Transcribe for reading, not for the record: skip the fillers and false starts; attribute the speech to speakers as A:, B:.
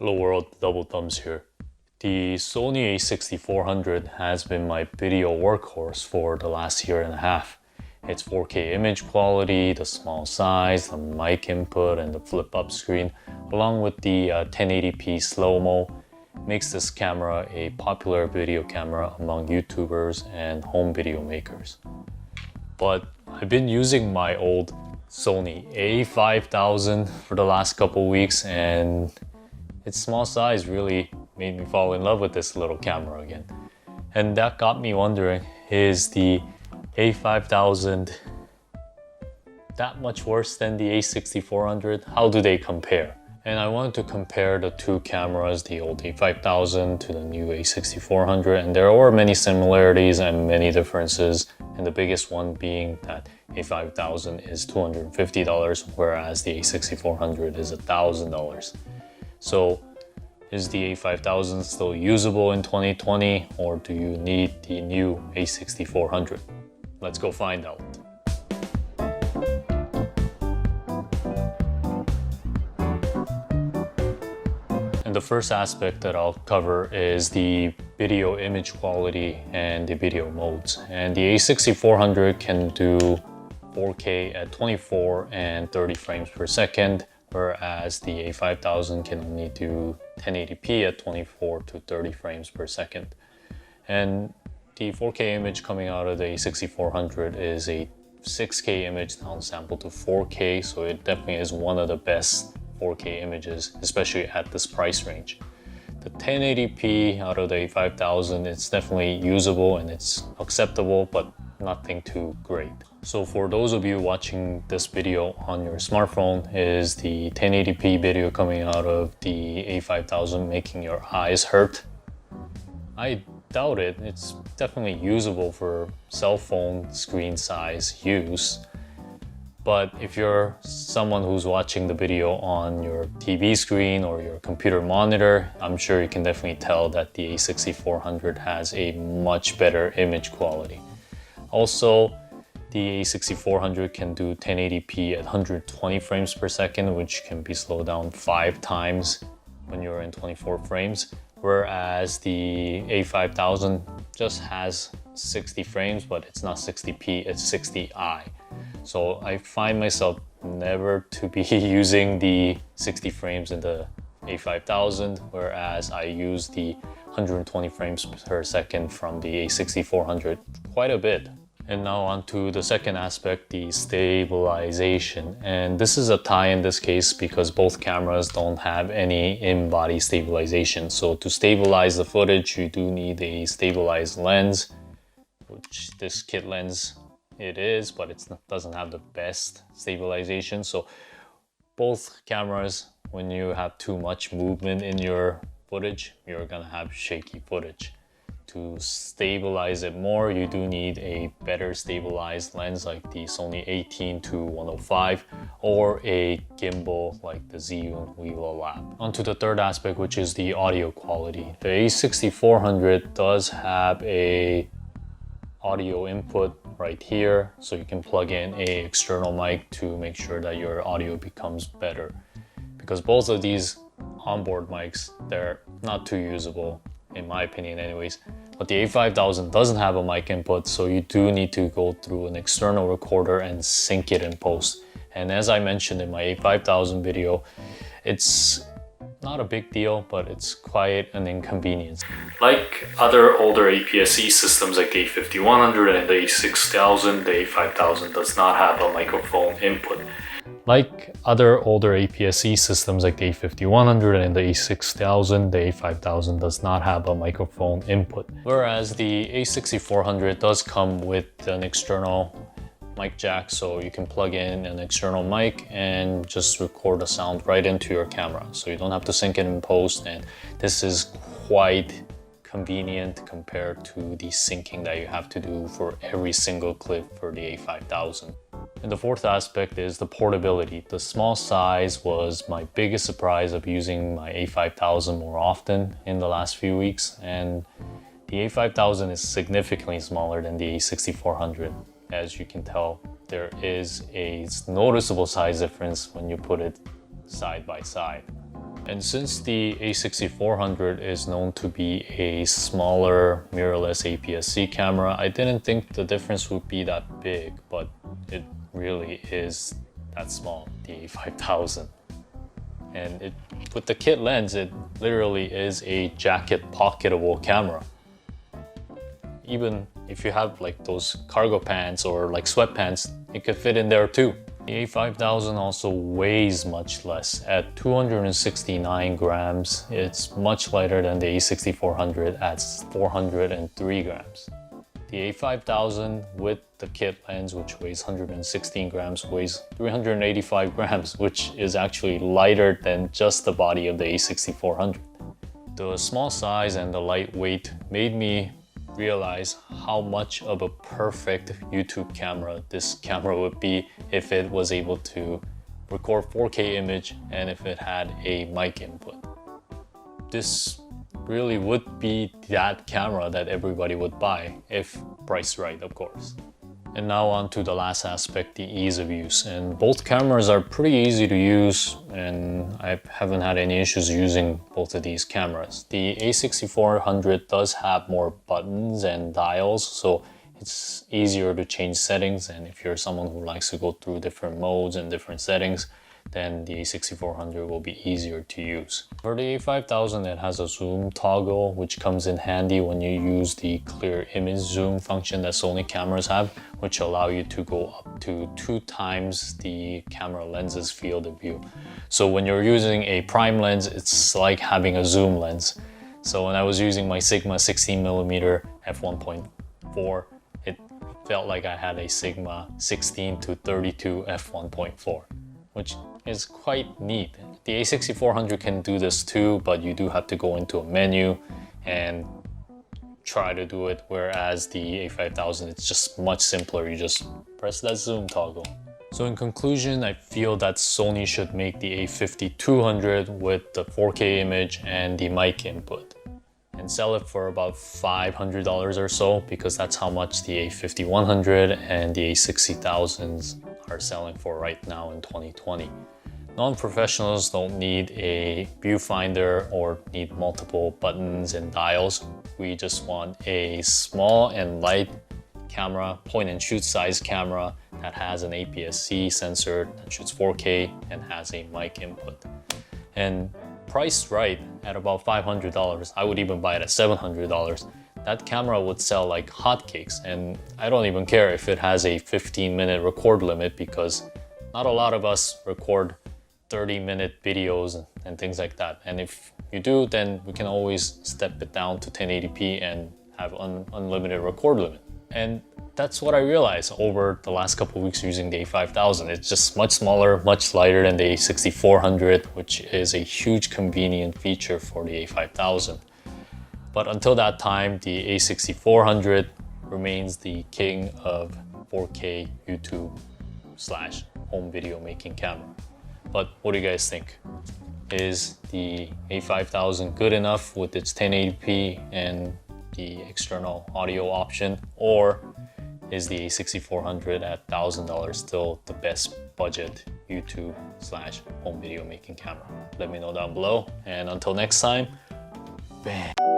A: Hello world, Double Thumbs here. The Sony A6400 has been my video workhorse for the last year and a half. Its 4K image quality, the small size, the mic input, and the flip-up screen, along with the 1080p slow-mo, makes this camera a popular video camera among YouTubers and home video makers. But I've been using my old Sony A5000 for the last couple weeks, and its small size really made me fall in love with this little camera again. And that got me wondering, is the A5000 that much worse than the A6400? How do they compare? And I wanted to compare the two cameras, the old A5000 to the new A6400, and there are many similarities and many differences, and the biggest one being that A5000 is $250, whereas the A6400 is $1,000. So is the A5000 still usable in 2020, or do you need the new A6400? Let's go find out. And the first aspect that I'll cover is the video image quality and the video modes. And the A6400 can do 4K at 24 and 30 frames per second, whereas the A5000 can only do 1080p at 24 to 30 frames per second. And the 4K image coming out of the A6400 is a 6K image downsampled to 4K, so it definitely is one of the best 4K images, especially at this price range. The 1080p out of the A5000, it's definitely usable and it's acceptable, but nothing too great. So for those of you watching this video on your smartphone, is the 1080p video coming out of the A5000 making your eyes hurt? I doubt it. It's definitely usable for cell phone screen size use. But if you're someone who's watching the video on your TV screen or your computer monitor, I'm sure you can definitely tell that the A6400 has a much better image quality. Also, the A6400 can do 1080p at 120 frames per second, which can be slowed down 5 times when you're in 24 frames, whereas the A5000 just has 60 frames, but it's not 60p, it's 60i. So I find myself never to be using the 60 frames in the A5000, whereas I use the 120 frames per second from the A6400 quite a bit. And now on to the second aspect, the stabilization. And this is a tie in this case because both cameras don't have any in-body stabilization. So to stabilize the footage, you do need a stabilized lens, which this kit lens it is, but it doesn't have the best stabilization. So both cameras, when you have too much movement in your footage, you're gonna have shaky footage. To stabilize it more, you do need a better stabilized lens like the Sony A105 or a gimbal like the Zhiyun Vivo Lab. Onto the third aspect, which is the audio quality. The A6400 does have a audio input right here, so you can plug in a external mic to make sure that your audio becomes better. Because both of these onboard mics, they're not too usable, in my opinion anyways. But the A5000 doesn't have a mic input, so you do need to go through an external recorder and sync it in post. And as I mentioned in my A5000 video, it's not a big deal, but it's quite an inconvenience. Like other older APS-C systems like the A5100 and the A6000, the A5000 does not have a microphone input. Like other older APS-C systems like the A5100 and the A6000, the A5000 does not have a microphone input. Whereas the A6400 does come with an external mic jack, so you can plug in an external mic and just record the sound right into your camera. So you don't have to sync it in post, and this is quite convenient compared to the syncing that you have to do for every single clip for the A5000. And the fourth aspect is the portability. The small size was my biggest surprise of using my A5000 more often in the last few weeks, and the A5000 is significantly smaller than the A6400. As you can tell, there is a noticeable size difference when you put it side by side. And since the A6400 is known to be a smaller mirrorless APS-C camera, I didn't think the difference would be that big, but it really is that small, the A5000. And with the kit lens, it literally is a jacket pocketable camera. Even if you have like those cargo pants or like sweatpants, it could fit in there too. The A5000 also weighs much less. At 269 grams, it's much lighter than the A6400 at 403 grams. The A5000 with the kit lens, which weighs 116 grams, weighs 385 grams, which is actually lighter than just the body of the A6400. The small size and the lightweight made me realize how much of a perfect YouTube camera this camera would be if it was able to record 4K image and if it had a mic input. This really would be that camera that everybody would buy, if priced right, of course. And now on to the last aspect, the ease of use. And both cameras are pretty easy to use, and I haven't had any issues using both of these cameras. The A6400 does have more buttons and dials, so it's easier to change settings. And if you're someone who likes to go through different modes and different settings, then the A6400 will be easier to use. For the A5000, it has a zoom toggle, which comes in handy when you use the clear image zoom function that Sony cameras have, which allow you to go up to 2 times the camera lens's field of view. So when you're using a prime lens, it's like having a zoom lens. So when I was using my Sigma 16mm f1.4, it felt like I had a Sigma 16 to 32 f1.4, which is quite neat. The A6400 can do this too, but you do have to go into a menu and try to do it, whereas the A5000, it's just much simpler. You just press that zoom toggle. So in conclusion, I feel that Sony should make the A5200 with the 4K image and the mic input and sell it for about $500 or so, because that's how much the A5100 and the A60000s are selling for right now in 2020. Non-professionals don't need a viewfinder or need multiple buttons and dials. We just want a small and light camera, point and shoot size camera that has an APS-C sensor that shoots 4K and has a mic input. And priced right at about $500, I would even buy it at $700. That camera would sell like hotcakes, and I don't even care if it has a 15-minute record limit, because not a lot of us record 30-minute videos and things like that. And if you do, then we can always step it down to 1080p and have unlimited record limit. And that's what I realized over the last couple of weeks using the A5000. It's just much smaller, much lighter than the A6400, which is a huge convenient feature for the A5000. But until that time, the A6400 remains the king of 4K YouTube / home video making camera. But what do you guys think? Is the A5000 good enough with its 1080p and the external audio option, or is the A6400 at $1,000 still the best budget YouTube / home video making camera? Let me know down below, and until next time, bam!